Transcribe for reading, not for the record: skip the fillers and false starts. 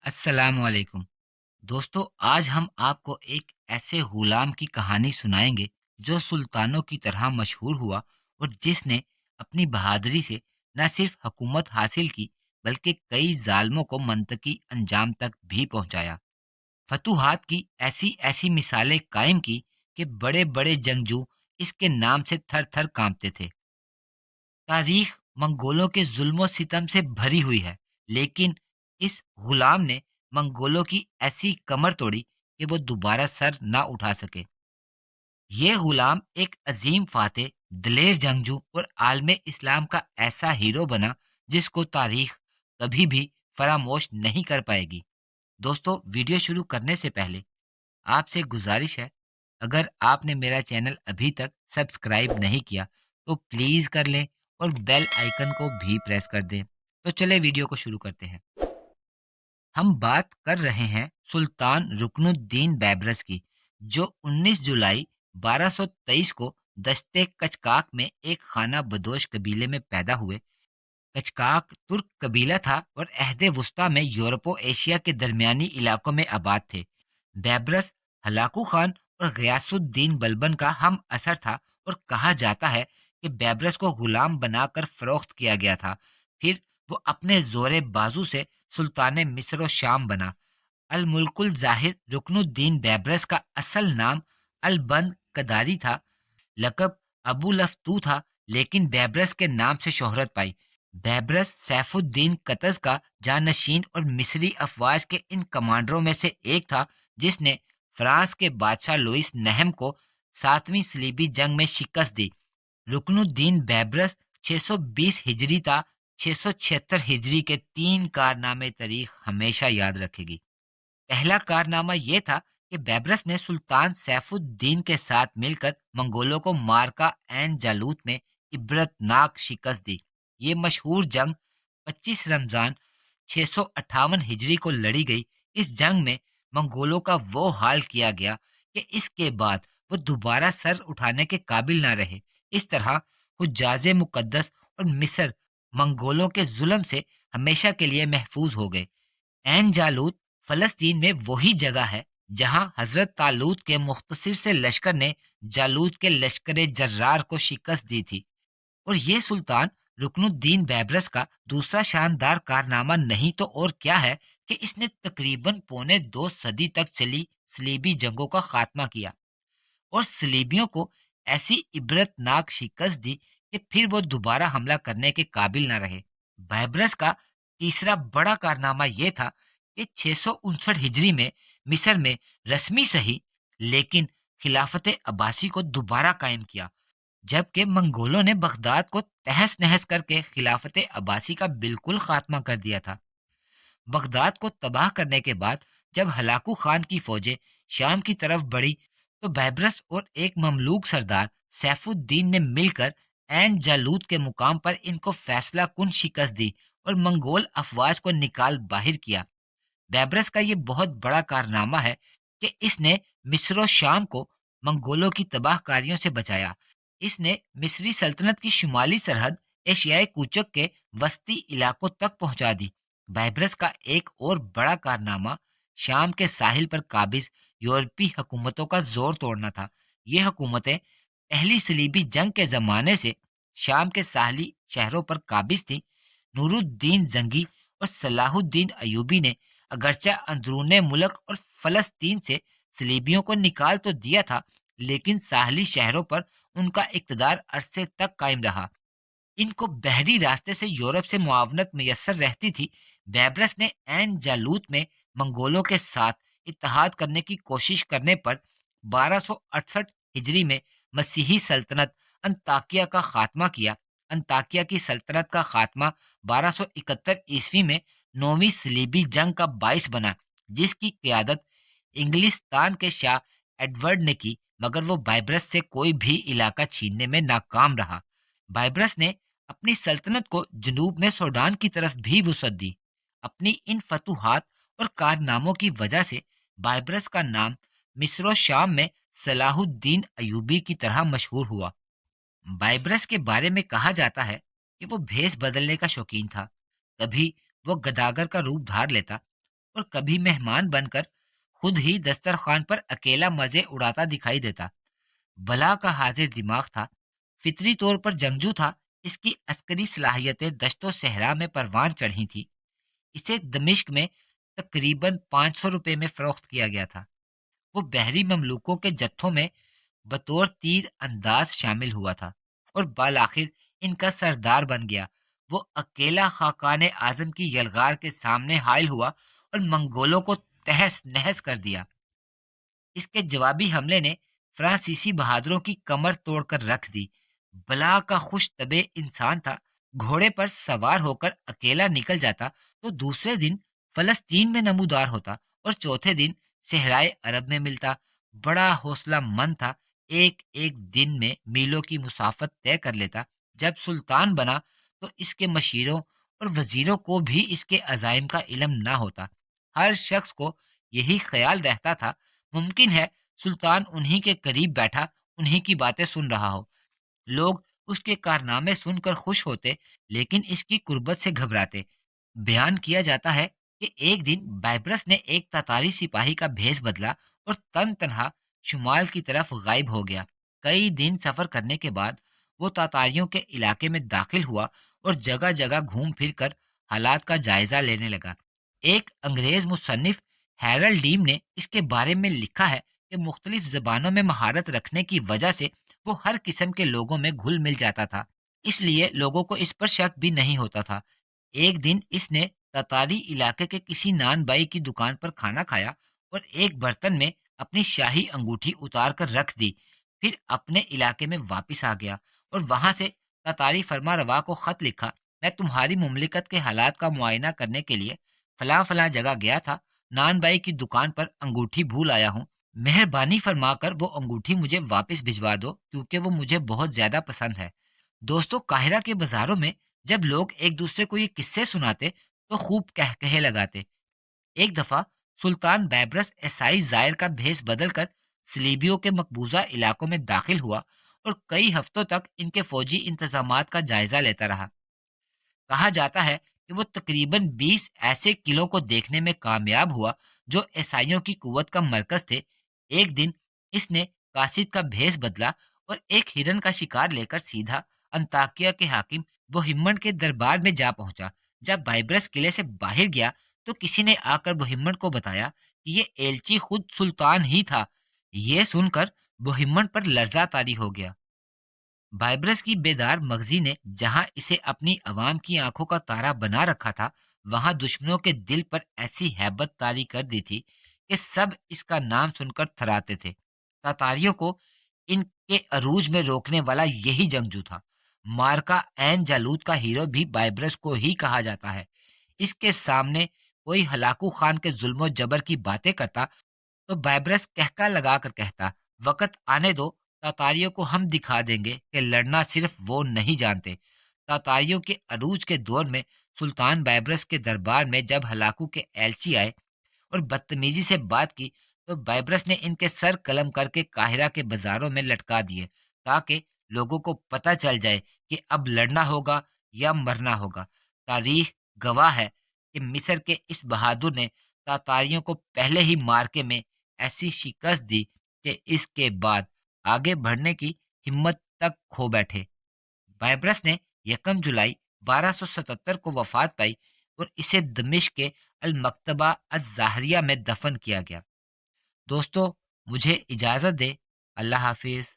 अस्सलाम वालेकुम। दोस्तों, आज हम आपको एक ऐसे गुलाम की कहानी सुनाएंगे जो सुल्तानों की तरह मशहूर हुआ और जिसने अपनी बहादुरी से न सिर्फ हुकूमत हासिल की बल्कि कई जालिमों को मंतकी अंजाम तक भी पहुंचाया। फतूहात की ऐसी ऐसी मिसालें कायम की कि बड़े बड़े जंगजू इसके नाम से थर थर कांपते थे। तारीख मंगोलों के जुल्म सितम से भरी हुई है, लेकिन इस गुलाम ने मंगोलों की ऐसी कमर तोड़ी कि वो दोबारा सर ना उठा सके। ये गुलाम एक अजीम फातेह, दलेर जंगजू और आलम इस्लाम का ऐसा हीरो बना जिसको तारीख कभी भी फरामोश नहीं कर पाएगी। दोस्तों, वीडियो शुरू करने से पहले आपसे गुजारिश है, अगर आपने मेरा चैनल अभी तक सब्सक्राइब नहीं किया तो प्लीज़ कर लें और बेल आइकन को भी प्रेस कर दें। तो चले वीडियो को शुरू करते हैं। हम बात कर रहे हैं सुल्तान रुकनुद्दीन बैबरस की, जो 19 जुलाई 1223 को दश्ते कचकाक में एक खाना बदोश कबीले में पैदा हुए। कचकाक तुर्क कबीला था और अहदे वुस्ता में यूरोपो एशिया के दरमियानी इलाकों में आबाद थे। बैबरस हलाकू खान और गयासुद्दीन बलबन का हम असर था और कहा जाता है कि बैबरस को गुलाम बनाकर फरोख्त किया गया था। फिर वो अपने जोरे बाजू से सुल्तान मिस्र और शाम बना। अल मुल्कुल जाहिर रुकनुद्दीन बैबरस का असल नाम अलबंद कदारी था। लकब अबू लफ्तू था, लेकिन बैबरस के नाम से शोहरत पाई। बैबरस सैफुद्दीन कतज का जानशीन और मिस्री अफवाज के इन कमांडरों में से एक था जिसने फ्रांस के बादशाह लुइस नहम को 7वीं सलीबी जंग में शिकस्त दी। रुकनुद्दीन बैबरस 620 हिजरी था 676 हिजरी के तीन कारनामे तारीख हमेशा याद रखेगी। पहला कारनामा यह था कि बैबरस ने सुल्तान सैफुद्दीन के साथ मिलकर मंगोलों को मारका एन जालूत में इबरतनाक शिकस्त दी। ये मशहूर जंग 25 रमजान 658 हिजरी को लड़ी गई। इस जंग में मंगोलों का वो हाल किया गया कि इसके बाद वो दोबारा सर उठाने के काबिल ना रहे। इस तरह हुज्जाज मुकद्दस और मिस्र मंगोलों के जुल्म से हमेशा के लिए महफूज हो गए। एन जालूत फलस्तीन में वही जगह है जहां हजरत तालूत के मुख्तसिर से लश्कर ने जालूत के लश्कर जर्रार को शिकस्त दी थी। और ये सुल्तान रुकनुद्दीन बैबरस का दूसरा शानदार कारनामा नहीं तो और क्या है कि इसने तकरीबन पौने 2 सदी तक चली सलीबी जंगों का खात्मा किया और सलीबियों को ऐसी इबरतनाक शिकस्त दी कि फिर वो दोबारा हमला करने के काबिल न रहे। बैबरस का तीसरा बड़ा कारनामा यह था कि 659 हिजरी में मिस्र में रस्मी सही लेकिन खिलाफत अब्बासी को दोबारा कायम किया, जबकि मंगोलों ने बगदाद को तहस नहस करके खिलाफत अब्बासी का बिल्कुल खात्मा कर दिया था। बगदाद को तबाह करने के बाद जब हलाकू खान की फौजें शाम की तरफ बढ़ी तो बैबरस और एक ममलूक सरदार सैफुद्दीन ने मिलकर एन जालूत के मुकाम पर इनको फैसला कुन शिकस्त दी और मंगोल अफवाज को निकाल बाहर किया। बैबरस का ये बहुत बड़ा कारनामा है कि इसने मिस्र और शाम को मंगोलों की तबाहकारियों से बचाया। इसने मिस्री सल्तनत की शुमाली सरहद एशियाई कूचक के वस्ती इलाकों तक पहुंचा दी। बैबरस का एक और बड़ा कारनामा शाम के साहिल पर काबिज यूरोपीय हुकूमतों का जोर तोड़ना था। ये हुकूमतें पहली सलीबी जंग के जमाने से शाम के साहली शहरों पर काबिज थीं। नूरुद्दीन जंगी और सलाहुद्दीन अयूबी ने अगरचा अंदरूने मुल्क और फलस्तीन से सलीबियों को निकाल तो दिया था, लेकिन साहली शहरों पर उनका इक़्तिदार अरसे तक कायम रहा। इनको बहरी रास्ते से यूरोप से मुआवनत मैसर रहती थी। बैबरस ने एन जालूत में मंगोलों के साथ इत्तेहाद करने की कोशिश करने पर 1268 हिजरी में मसीही सल्तनत अंताकिया का खात्मा किया। अंताकिया की सल्तनत का खात्मा 1271 ईस्वी में 9वीं सलीबी जंग का बाइस बना, जिसकी क़यादत इंग्लिस्तान के शाह एडवर्ड ने की, मगर वो बैबरस से कोई भी इलाका छीनने में नाकाम रहा। बैबरस ने अपनी सल्तनत को जनूब में सूडान की तरफ भी वुसअत दी। अपनी इन फतूहात और कारनामों की वजह से बैबरस का नाम मिस्र और शाम में सलाहुद्दीन अयूबी की तरह मशहूर हुआ। बैबरस के बारे में कहा जाता है कि वो भेस बदलने का शौकीन था। कभी वो गदागर का रूप धार लेता اور کبھی مہمان بن کر خود ہی دسترخوان پر اکیلا مزے اڑاتا دکھائی دیتا۔ بلا کا حاضر دماغ تھا، فطری طور پر جنگجو تھا، اس کی عسکری صلاحیتیں دشت و صحرا میں پروان چڑھی تھی۔ اسے دمشق میں تقریباً 500 روپے میں فروخت کیا گیا تھا۔ وہ بحری مملوکوں کے جتھوں میں بطور تیر انداز شامل ہوا تھا اور بالآخر ان کا سردار بن گیا۔ وہ اکیلا خاقان اعظم کی یلغار کے سامنے حائل ہوا اور منگولوں کو تہس نہس کر دیا۔ اس کے جوابی حملے نے فرانسیسی بہادروں کی کمر توڑ کر رکھ دی۔ بلا کا خوش طبع انسان تھا، گھوڑے پر سوار ہو کر اکیلا نکل جاتا تو دوسرے دن فلسطین میں نمودار ہوتا اور چوتھے دن صحرائے عرب میں ملتا۔ بڑا حوصلہ مند تھا، ایک ایک دن میں میلوں کی مسافت طے کر لیتا۔ جب سلطان بنا تو اس کے مشیروں اور وزیروں کو بھی اس کے عزائم کا علم نہ ہوتا۔ ہر شخص کو یہی خیال رہتا تھا ممکن ہے سلطان انہی کے قریب بیٹھا انہی کی باتیں سن رہا ہو۔ لوگ اس کے کارنامے سن کر خوش ہوتے لیکن اس کی قربت سے گھبراتے۔ بیان کیا جاتا ہے کہ ایک دن بائبرس نے ایک تاتاری سپاہی کا بھیس بدلا اور تن تنہا شمال کی طرف غائب ہو گیا۔ کئی دن سفر کرنے کے بعد وہ تاتاریوں کے علاقے میں داخل ہوا اور جگہ جگہ گھوم پھر کر حالات کا جائزہ لینے لگا۔ ایک انگریز مصنف ہیرل ڈیم نے اس کے بارے میں لکھا ہے کہ مختلف زبانوں میں مہارت رکھنے کی وجہ سے وہ ہر قسم کے لوگوں میں گھل مل جاتا تھا، اس لیے لوگوں کو اس پر شک بھی نہیں ہوتا تھا۔ ایک دن اس نے تاتاری علاقے کے کسی نان بائی کی دکان پر کھانا کھایا اور ایک برتن میں اپنی شاہی انگوٹھی اتار کر رکھ دی۔ پھر اپنے علاقے میں واپس آ گیا اور وہاں سے تاتاری فرما روا کو خط لکھا، میں تمہاری مملکت کے حالات کا معائنہ کرنے کے لیے فلاں فلاں جگہ گیا تھا، نان بائی کی دکان پر انگوٹھی بھول آیا ہوں، مہربانی فرما کر وہ انگوٹھی مجھے واپس بھجوا دو کیونکہ وہ مجھے بہت زیادہ پسند ہے۔ دوستو، قاہرہ کے بازاروں میں جب لوگ ایک دوسرے کو یہ قصے سناتے تو خوب کہے لگاتے۔ ایک دفعہ سلطان بیبرس عیسائی زائر کا بھیس بدل کر سلیبیوں کے مقبوضہ علاقوں میں داخل ہوا اور کئی ہفتوں تک ان کے فوجی انتظامات کا جائزہ لیتا رہا۔ کہا جاتا ہے کہ وہ تقریباً 20 ایسے قلعوں کو دیکھنے میں کامیاب ہوا جو عیسائیوں کی قوت کا مرکز تھے۔ ایک دن اس نے قاصد کا بھیس بدلا اور ایک ہرن کا شکار لے کر سیدھا انطاکیہ کے حاکم بوہمنڈ کے دربار میں جا پہنچا۔ جب بائبرس قلعے سے باہر گیا تو کسی نے آ کر بوہمنڈ کو بتایا کہ یہ ایلچی خود سلطان ہی تھا۔ یہ سن کر بوہمنڈ پر لرزہ طاری ہو گیا۔ بائبرس کی بیدار مغزی نے جہاں اسے اپنی عوام کی آنکھوں کا تارا بنا رکھا تھا وہاں دشمنوں کے دل پر ایسی ہیبت طاری کر دی تھی کہ سب اس کا نام سن کر تھراتے تھے۔ تاتاریوں کو ان کے عروج میں روکنے والا یہی جنگجو تھا۔ مارکا عین جالوت کا ہیرو بھی بائبرس کو ہی کہا جاتا ہے۔ اس کے سامنے کوئی ہلاکو خان کے ظلم و جبر کی باتیں کرتا تو بائبرس کہکا لگا کر کہتا، وقت آنے دو، تاتاریوں کو ہم دکھا دیں گے کہ لڑنا صرف وہ نہیں جانتے۔ تاتاریوں کے عروج کے دور میں سلطان بائبرس کے دربار میں جب ہلاکو کے ایلچی آئے اور بدتمیزی سے بات کی تو بائبرس نے ان کے سر قلم کر کے قاہرہ کے بازاروں میں لٹکا دیے تاکہ لوگوں کو پتہ چل جائے کہ اب لڑنا ہوگا یا مرنا ہوگا۔ تاریخ گواہ ہے کہ مصر کے اس بہادر نے تاتاریوں کو پہلے ہی مارکے میں ایسی شکست دی کہ اس کے بعد آگے بڑھنے کی ہمت تک کھو بیٹھے۔ بائبرس نے 1 جولائی 1277 کو وفات پائی اور اسے دمشق کے المکتبہ الزاہریہ میں دفن کیا گیا۔ دوستو، مجھے اجازت دے۔ اللہ حافظ۔